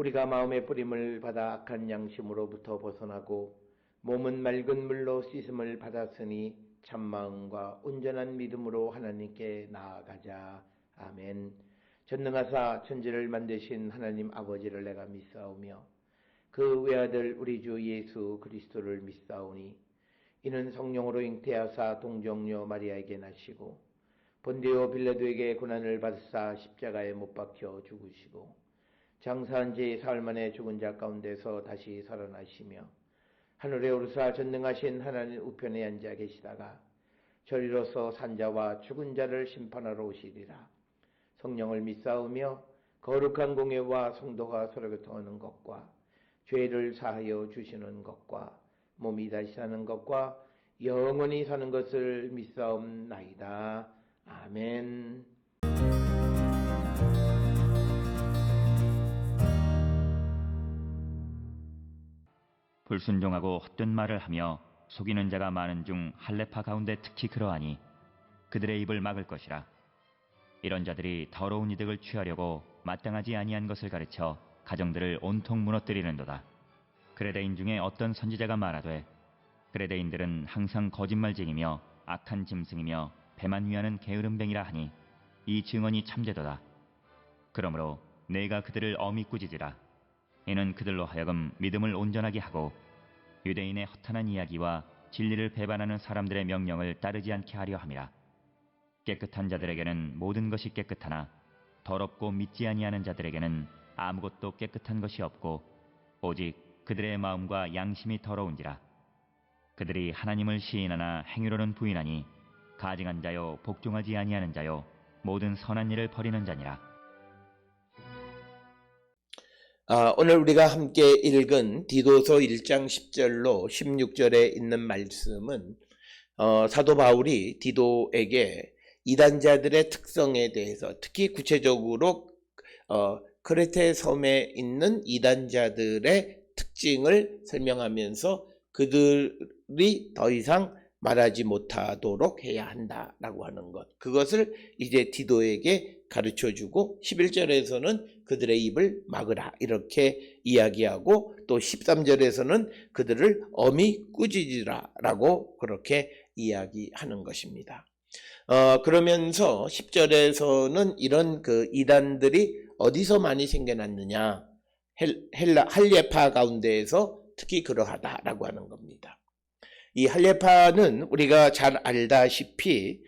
우리가 마음의 뿌림을 받아 악한 양심으로부터 벗어나고 몸은 맑은 물로 씻음을 받았으니 참마음과 온전한 믿음으로 하나님께 나아가자. 아멘. 전능하사 천지를 만드신 하나님 아버지를 내가 믿사오며 그 외아들 우리 주 예수 그리스도를 믿사오니 이는 성령으로 잉태하사 동정녀 마리아에게 나시고 본디오 빌라도에게 고난을 받으사 십자가에 못 박혀 죽으시고 장사한 지 사흘 만에 죽은 자 가운데서 다시 살아나시며 하늘에 오르사 전능하신 하나님 우편에 앉아 계시다가 저리로서 산자와 죽은 자를 심판하러 오시리라. 성령을 믿사오며 거룩한 공예와 성도가 서로 교통하는 것과 죄를 사하여 주시는 것과 몸이 다시 사는 것과 영원히 사는 것을 믿사옵나이다. 아멘. 불순종하고 헛된 말을 하며 속이는 자가 많은 중 할례파 가운데 특히 그러하니 그들의 입을 막을 것이라. 이런 자들이 더러운 이득을 취하려고 마땅하지 아니한 것을 가르쳐 가정들을 온통 무너뜨리는도다. 그레데인 중에 어떤 선지자가 말하되 그레데인들은 항상 거짓말쟁이며 악한 짐승이며 배만 위하는 게으름뱅이라 하니 이 증언이 참되도다. 그러므로 내가 그들을 엄히 꾸짖으라. 이는 그들로 하여금 믿음을 온전하게 하고 유대인의 허탄한 이야기와 진리를 배반하는 사람들의 명령을 따르지 않게 하려 함이라. 깨끗한 자들에게는 모든 것이 깨끗하나 더럽고 믿지 아니하는 자들에게는 아무것도 깨끗한 것이 없고 오직 그들의 마음과 양심이 더러운지라. 그들이 하나님을 시인하나 행위로는 부인하니 가증한 자요 복종하지 아니하는 자요 모든 선한 일을 버리는 자니라. 오늘 우리가 함께 읽은 디도서 1장 10절로 16절에 있는 말씀은 사도 바울이 디도에게 이단자들의 특성에 대해서, 특히 구체적으로 크레테 섬에 있는 이단자들의 특징을 설명하면서 그들이 더 이상 말하지 못하도록 해야 한다라고 하는 것, 그것을 이제 디도에게 가르쳐주고 11절에서는 그들의 입을 막으라 이렇게 이야기하고, 또 13절에서는 그들을 엄히 꾸짖으라 라고 그렇게 이야기하는 것입니다. 그러면서 10절에서는 이런 그 이단들이 어디서 많이 생겨났느냐, 할례파 가운데에서 특히 그러하다라고 하는 겁니다. 이 할례파는 우리가 잘 알다시피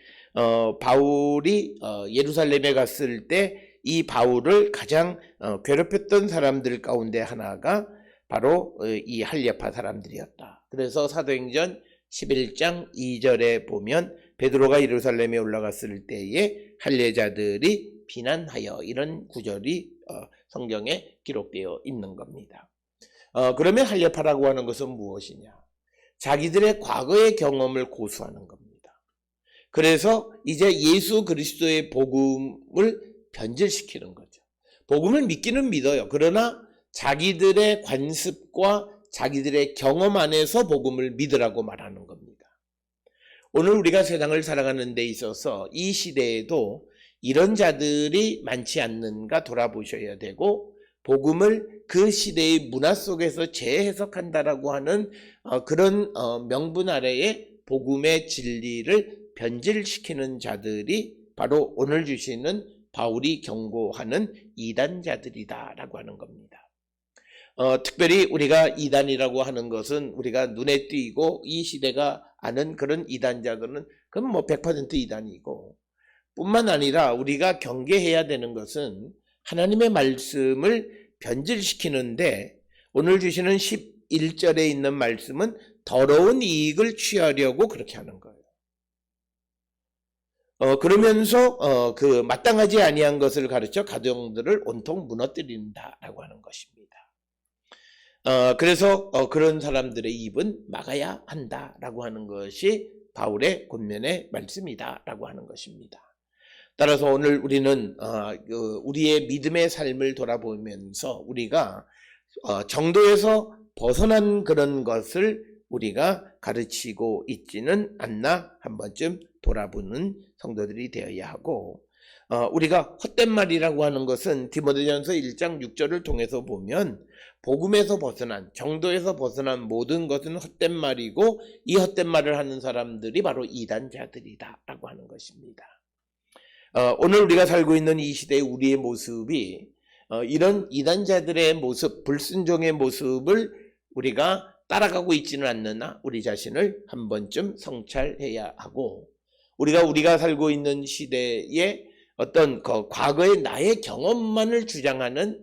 바울이 예루살렘에 갔을 때 이 바울을 가장 괴롭혔던 사람들 가운데 하나가 바로 이 할례파 사람들이었다. 그래서 사도행전 11장 2절에 보면 베드로가 예루살렘에 올라갔을 때에 할례자들이 비난하여, 이런 구절이 성경에 기록되어 있는 겁니다. 그러면 할례파라고 하는 것은 무엇이냐? 자기들의 과거의 경험을 고수하는 겁니다. 그래서 이제 예수 그리스도의 복음을 변질시키는 거죠. 복음을 믿기는 믿어요. 그러나 자기들의 관습과 자기들의 경험 안에서 복음을 믿으라고 말하는 겁니다. 오늘 우리가 세상을 살아가는 데 있어서 이 시대에도 이런 자들이 많지 않는가 돌아보셔야 되고, 복음을 그 시대의 문화 속에서 재해석한다라고 하는 그런 명분 아래에 복음의 진리를 변질시키는 자들이 바로 오늘 주시는 바울이 경고하는 이단자들이다라고 하는 겁니다. 특별히 우리가 이단이라고 하는 것은 우리가 눈에 띄고 이 시대가 아는 그런 이단자들은 그건 뭐 100% 이단이고, 뿐만 아니라 우리가 경계해야 되는 것은 하나님의 말씀을 변질시키는데, 오늘 주시는 11절에 있는 말씀은 더러운 이익을 취하려고 그렇게 하는 거예요. 그러면서 그 마땅하지 아니한 것을 가르쳐 가정들을 온통 무너뜨린다라고 하는 것입니다. 그래서 그런 사람들의 입은 막아야 한다라고 하는 것이 바울의 권면의 말씀이다라고 하는 것입니다. 따라서 오늘 우리는 우리의 믿음의 삶을 돌아보면서 우리가 정도에서 벗어난 그런 것을 우리가 가르치고 있지는 않나 한 번쯤 돌아보는 성도들이 되어야 하고, 우리가 헛된 말이라고 하는 것은 디모데전서 1장 6절을 통해서 보면 복음에서 벗어난, 정도에서 벗어난 모든 것은 헛된 말이고, 이 헛된 말을 하는 사람들이 바로 이단자들이다 라고 하는 것입니다. 오늘 우리가 살고 있는 이 시대의 우리의 모습이 이런 이단자들의 모습, 불순종의 모습을 우리가 따라가고 있지는 않느냐, 우리 자신을 한 번쯤 성찰해야 하고, 우리가 살고 있는 시대에 어떤 과거의 나의 경험만을 주장하는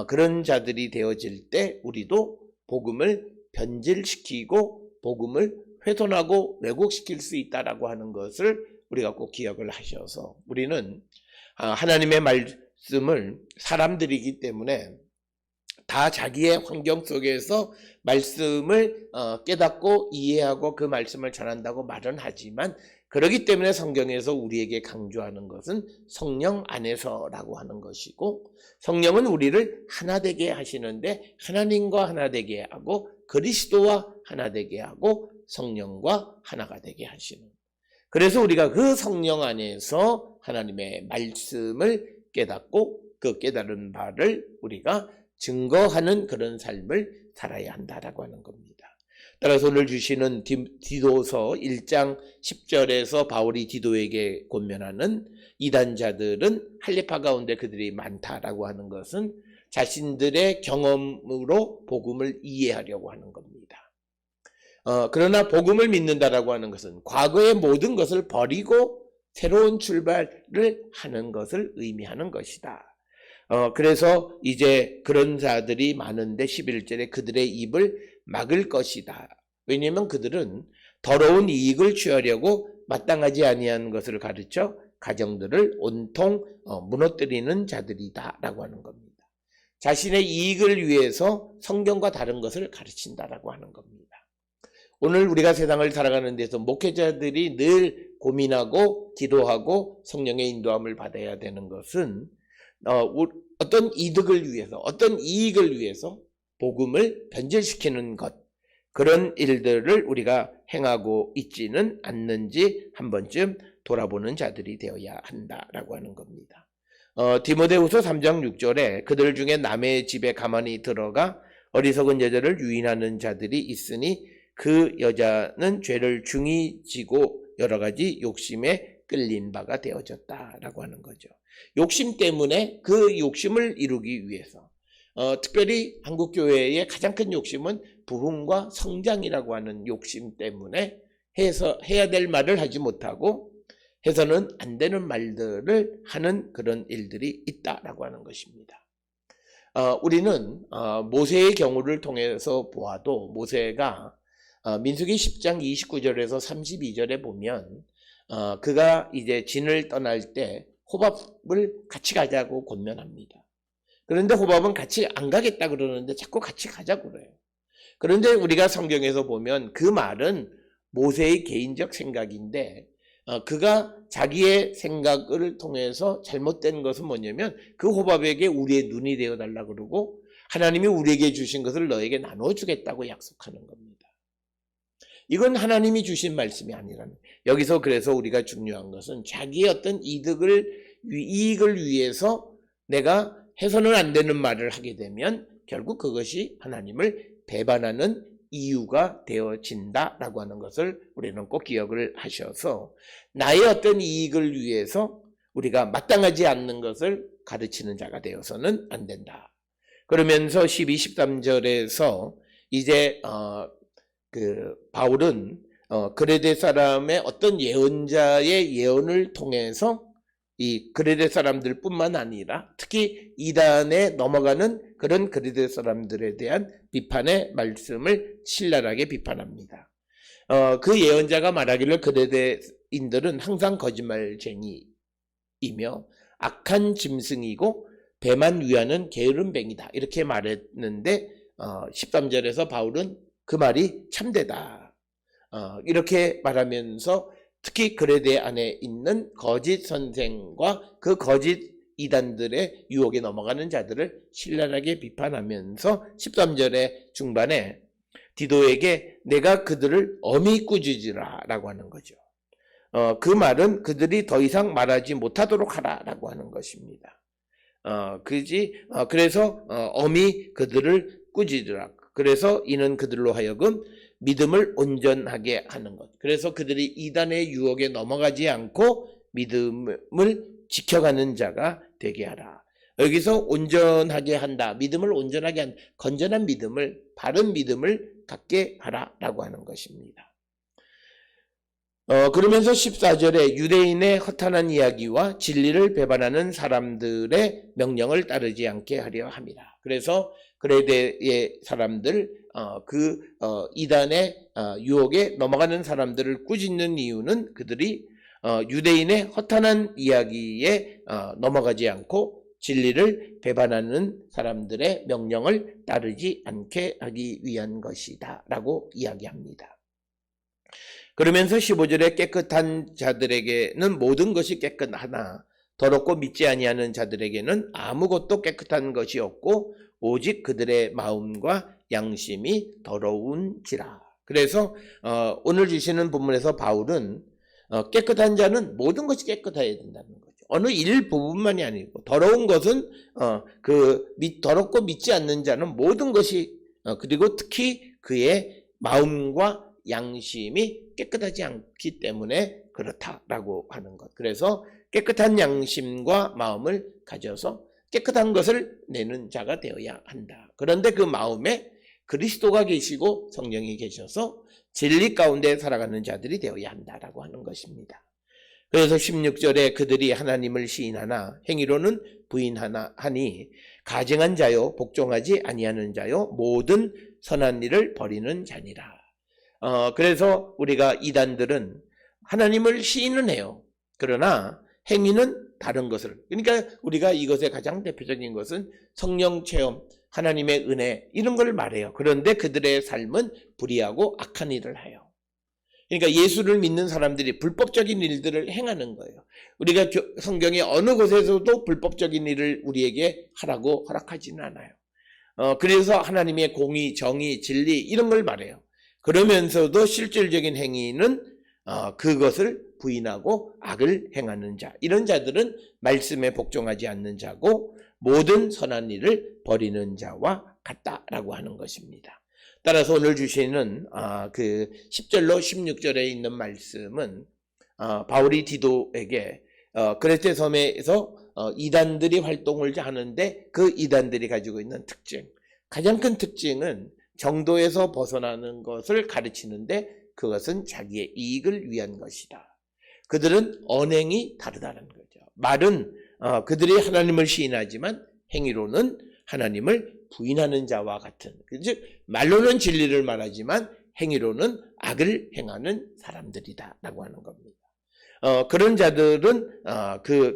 그런 자들이 되어질 때 우리도 복음을 변질시키고 복음을 훼손하고 왜곡시킬 수 있다라고 하는 것을 우리가 꼭 기억을 하셔서, 우리는 하나님의 말씀을, 사람들이기 때문에 다 자기의 환경 속에서 말씀을 깨닫고 이해하고 그 말씀을 전한다고 말은 하지만, 그렇기 때문에 성경에서 우리에게 강조하는 것은 성령 안에서라고 하는 것이고, 성령은 우리를 하나 되게 하시는데 하나님과 하나 되게 하고 그리스도와 하나 되게 하고 성령과 하나가 되게 하시는, 그래서 우리가 그 성령 안에서 하나님의 말씀을 깨닫고 그 깨달은 바를 우리가 증거하는 그런 삶을 살아야 한다라고 하는 겁니다. 따라서 오늘 주시는 디도서 1장 10절에서 바울이 디도에게 권면하는 이단자들은 할례파 가운데 그들이 많다라고 하는 것은 자신들의 경험으로 복음을 이해하려고 하는 겁니다. 그러나 복음을 믿는다라고 하는 것은 과거의 모든 것을 버리고 새로운 출발을 하는 것을 의미하는 것이다. 그래서 이제 그런 자들이 많은데 11절에 그들의 입을 막을 것이다. 왜냐하면 그들은 더러운 이익을 취하려고 마땅하지 아니한 것을 가르쳐 가정들을 온통 무너뜨리는 자들이다라고 하는 겁니다. 자신의 이익을 위해서 성경과 다른 것을 가르친다라고 하는 겁니다. 오늘 우리가 세상을 살아가는 데서 목회자들이 늘 고민하고 기도하고 성령의 인도함을 받아야 되는 것은 어떤 이득을 위해서, 어떤 이익을 위해서 복음을 변질시키는 것, 그런 일들을 우리가 행하고 있지는 않는지 한 번쯤 돌아보는 자들이 되어야 한다라고 하는 겁니다. 디모데후서 3장 6절에 그들 중에 남의 집에 가만히 들어가 어리석은 여자를 유인하는 자들이 있으니 그 여자는 죄를 중히 지고 여러 가지 욕심에 끌린 바가 되어졌다라고 하는 거죠. 욕심 때문에 그 욕심을 이루기 위해서 특별히 한국교회의 가장 큰 욕심은 부흥과 성장이라고 하는 욕심 때문에 해야 될 말을 하지 못하고 해서는 안 되는 말들을 하는 그런 일들이 있다라고 하는 것입니다. 우리는 모세의 경우를 통해서 보아도 모세가 민수기 10장 29절에서 32절에 보면 그가 이제 진을 떠날 때 호밥을 같이 가자고 권면합니다. 그런데 호밥은 같이 안 가겠다 그러는데 자꾸 같이 가자고 그래요. 그런데 우리가 성경에서 보면 그 말은 모세의 개인적 생각인데 그가 자기의 생각을 통해서 잘못된 것은 뭐냐면 그 호밥에게 우리의 눈이 되어달라 그러고 하나님이 우리에게 주신 것을 너에게 나눠주겠다고 약속하는 겁니다. 이건 하나님이 주신 말씀이 아니라는 거예요. 여기서 그래서 우리가 중요한 것은 자기의 어떤 이익을 위해서 내가 해서는 안 되는 말을 하게 되면 결국 그것이 하나님을 배반하는 이유가 되어진다라고 하는 것을 우리는 꼭 기억을 하셔서 나의 어떤 이익을 위해서 우리가 마땅하지 않는 것을 가르치는 자가 되어서는 안 된다. 그러면서 12, 13절에서 이제 바울은 그레데 사람의 어떤 예언자의 예언을 통해서 이 그레데 사람들 뿐만 아니라 특히 이단에 넘어가는 그런 그레데 사람들에 대한 비판의 말씀을 신랄하게 비판합니다. 그 예언자가 말하기를 그레데인들은 항상 거짓말쟁이이며 악한 짐승이고 배만 위하는 게으른 뱅이다 이렇게 말했는데 13절에서 바울은 그 말이 참되다 이렇게 말하면서 특히 그레데 안에 있는 거짓 선생과 그 거짓 이단들의 유혹에 넘어가는 자들을 신랄하게 비판하면서 13절의 중반에 디도에게 내가 그들을 엄히 꾸짖으라 라고 하는 거죠. 그 말은 그들이 더 이상 말하지 못하도록 하라 라고 하는 것입니다. 그래서 엄히 그들을 꾸짖으라. 그래서 이는 그들로 하여금 믿음을 온전하게 하는 것. 그래서 그들이 이단의 유혹에 넘어가지 않고 믿음을 지켜가는 자가 되게 하라. 여기서 온전하게 한다. 믿음을 온전하게 한 건전한 믿음을 바른 믿음을 갖게 하라라고 하는 것입니다. 그러면서 14절에 유대인의 허탄한 이야기와 진리를 배반하는 사람들의 명령을 따르지 않게 하려 함이라. 그래서 그레데의 사람들 이단의 유혹에 넘어가는 사람들을 꾸짖는 이유는 그들이 유대인의 허탄한 이야기에 넘어가지 않고 진리를 배반하는 사람들의 명령을 따르지 않게 하기 위한 것이다 라고 이야기합니다. 그러면서 15절에 깨끗한 자들에게는 모든 것이 깨끗하나 더럽고 믿지 아니하는 자들에게는 아무것도 깨끗한 것이 없고 오직 그들의 마음과 양심이 더러운지라. 그래서 오늘 주시는 본문에서 바울은 깨끗한 자는 모든 것이 깨끗해야 된다는 거죠. 어느 일부분만이 아니고 더러운 것은 더럽고 믿지 않는 자는 모든 것이 그리고 특히 그의 마음과 양심이 깨끗하지 않기 때문에 그렇다라고 하는 것. 그래서 깨끗한 양심과 마음을 가져서 깨끗한 것을 내는 자가 되어야 한다. 그런데 그 마음에 그리스도가 계시고 성령이 계셔서 진리 가운데 살아가는 자들이 되어야 한다라고 하는 것입니다. 그래서 16절에 그들이 하나님을 시인하나 행위로는 부인하나 하니 가증한 자요 복종하지 아니하는 자요 모든 선한 일을 버리는 자니라. 그래서 우리가 이단들은 하나님을 시인은 해요. 그러나 행위는 다른 것을. 그러니까 우리가 이것의 가장 대표적인 것은 성령 체험, 하나님의 은혜 이런 걸 말해요. 그런데 그들의 삶은 불의하고 악한 일을 해요. 그러니까 예수를 믿는 사람들이 불법적인 일들을 행하는 거예요. 우리가 성경의 어느 곳에서도 불법적인 일을 우리에게 하라고 허락하지는 않아요. 그래서 하나님의 공의, 정의, 진리 이런 걸 말해요. 그러면서도 실질적인 행위는 그것을 부인하고 악을 행하는 자, 이런 자들은 말씀에 복종하지 않는 자고 모든 선한 일을 버리는 자와 같다라고 하는 것입니다. 따라서 오늘 주시는 그 10절로 16절에 있는 말씀은 바울이 디도에게 그레테 섬에서 이단들이 활동을 하는데 그 이단들이 가지고 있는 특징, 가장 큰 특징은 정도에서 벗어나는 것을 가르치는데 그것은 자기의 이익을 위한 것이다. 그들은 언행이 다르다는 거죠. 말은 그들이 하나님을 시인하지만 행위로는 하나님을 부인하는 자와 같은, 즉 말로는 진리를 말하지만 행위로는 악을 행하는 사람들이다 라고 하는 겁니다. 그런 자들은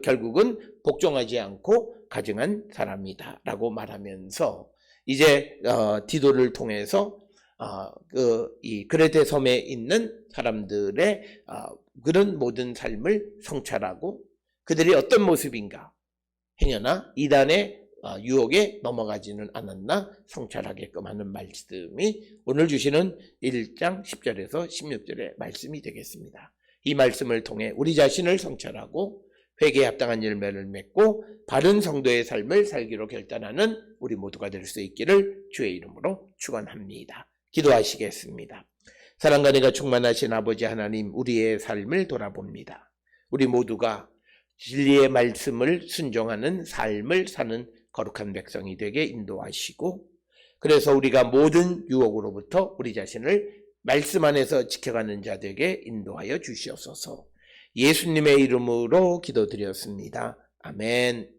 결국은 복종하지 않고 가증한 사람이다 라고 말하면서 이제 디도를 통해서 이 그레테 섬에 있는 사람들의 그런 모든 삶을 성찰하고 그들이 어떤 모습인가, 행여나 이단의 유혹에 넘어가지는 않았나 성찰하게끔 하는 말씀이 오늘 주시는 1장 10절에서 16절의 말씀이 되겠습니다. 이 말씀을 통해 우리 자신을 성찰하고 회개에 합당한 열매를 맺고 바른 성도의 삶을 살기로 결단하는 우리 모두가 될 수 있기를 주의 이름으로 축원합니다. 기도하시겠습니다. 사랑과 은혜가 충만하신 아버지 하나님, 우리의 삶을 돌아봅니다. 우리 모두가 진리의 말씀을 순종하는 삶을 사는 거룩한 백성이 되게 인도하시고, 그래서 우리가 모든 유혹으로부터 우리 자신을 말씀 안에서 지켜가는 자 되게 인도하여 주시옵소서. 예수님의 이름으로 기도드렸습니다. 아멘.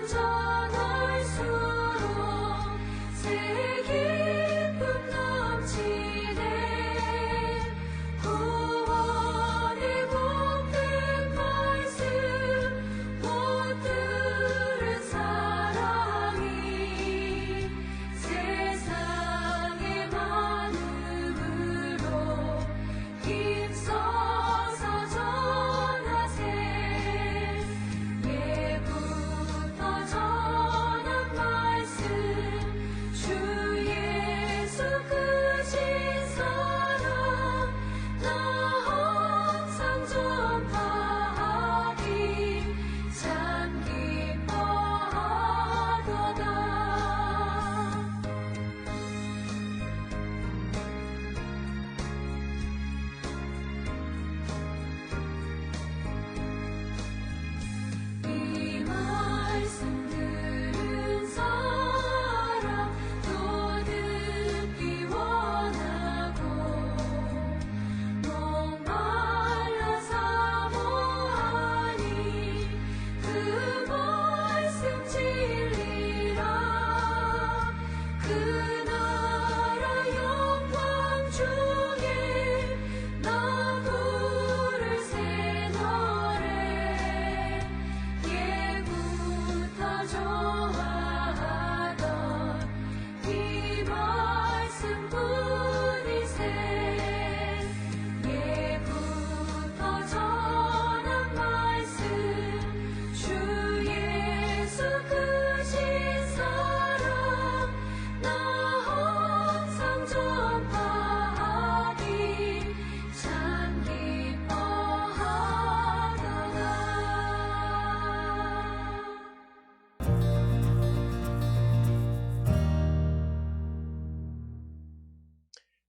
전할수록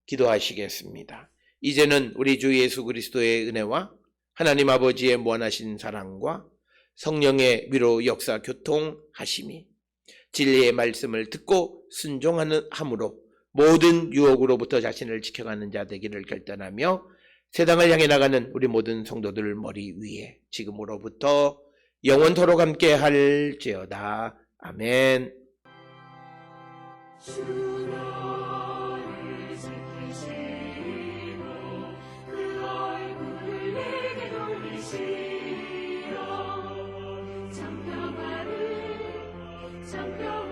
기도하시겠습니다. 이제는 우리 주 예수 그리스도의 은혜와 하나님 아버지의 무한하신 사랑과 성령의 위로 역사 교통하심이 진리의 말씀을 듣고 순종하는 함으로 모든 유혹으로부터 자신을 지켜가는 자 되기를 결단하며 세상을 향해 나가는 우리 모든 성도들 머리 위에 지금으로부터 영원토록 함께 할지어다. 아멘. 정평